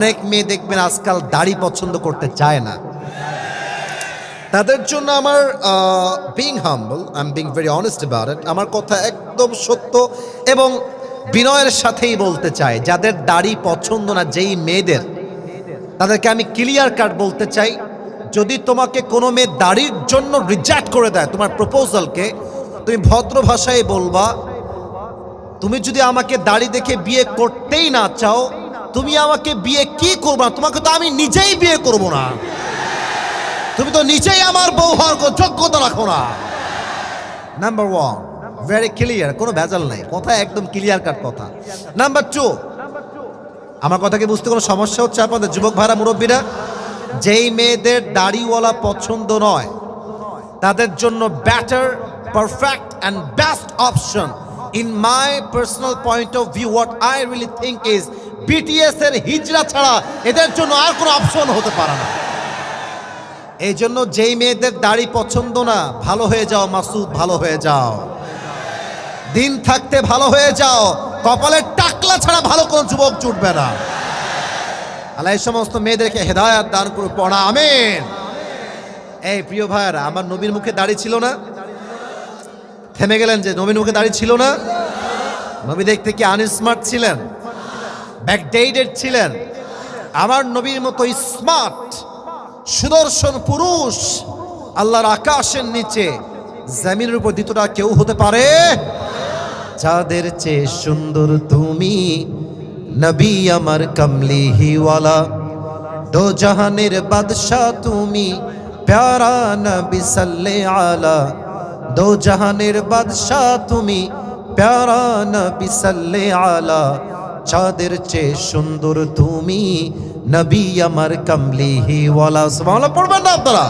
অনেক মেয়ে দেখবেন আজকাল দাড়ি পছন্দ করতে চায় না। তাদের জন্য আমার being humble, I am being very honest about it, আমার কথা একদম সত্য এবং বিনয়ের সাথেই বলতে চাই, যাদের দাড়ি পছন্দ না, যেই মেয়েদের, তাদেরকে আমি ক্লিয়ার কাট বলতে চাই, যদি তোমাকে কোনো মেয়ে দাড়ির জন্য রিজেক্ট করে দেয় তোমার প্রপোজালকে, তুমি ভদ্র ভাষায় বলবা, তুমি যদি আমাকে দাড়ি দেখে বিয়ে করতেই না চাও, তুমি আমাকে বিয়ে কি করবা? তোমাকে তো আমি নিজেই বিয়ে করব না, তুমি তো নিজেই আমার বউ হওয়ার যোগ্যতা রাখো না। নাম্বার ওয়ান, ভেরি ক্লিয়ার, কোনো ভেজাল নাই, কথা একদম ক্লিয়ার কাট কথা। নাম্বার টু, আমার কথাকে বুঝতে কোনো সমস্যা হচ্ছে আপনাদের যুবক ভাইরা, মুরব্বীরা? যেই মেয়েদের দাড়িওয়ালা পছন্দ নয়, তাদের জন্য better, perfect and best option in my personal point of view, what I really think is BTS এর হিজরা ছাড়া এদের জন্য আর কোনো অপশন হতে পারে না। এই জন্য যেই মেয়েদের দাড়ি পছন্দ না, ভালো হয়ে যাও মাসুদ, ভালো হয়ে যাও, দিন থাকতে ভালো হয়ে যাও, কপালের টাকলা ছাড়া ভালো কোনো যুবক জুটবে না। আল্লাহ এই সমস্ত মেয়েদেরকে হেদায়েত দান করুক, পড়া আমিন। এই প্রিয় ভাইরা, আমার নবীর মুখে দাড়ি ছিল না? থেমে গেলেন যে নবীর মুখে দাড়ি ছিল না? নবী দেখতে কি আনস্মার্ট ছিলেন? ব্যাকডেটেড ছিলেন? আমার নবীর মতো স্মার্ট সুদর্শন পুরুষ আল্লাহর আকাশের নিচে জমিনের উপর দ্বিতীয়টা কেউ হতে পারে? যাদের চেয়ে সুন্দর তুমি নবী আমার কমলিহিওয়ালা, দো জাহানের বাদশা তুমি প্যারা নবী সাল্লে আলা, দো জাহানের বাদশা তুমি প্যারা নবী সাল্লে আলা, চাঁদের চেয়ে সুন্দর তুমি নবী আমার কমলিহিওয়ালা। সুবহানাল্লাহ পড়বেন না আপনারা?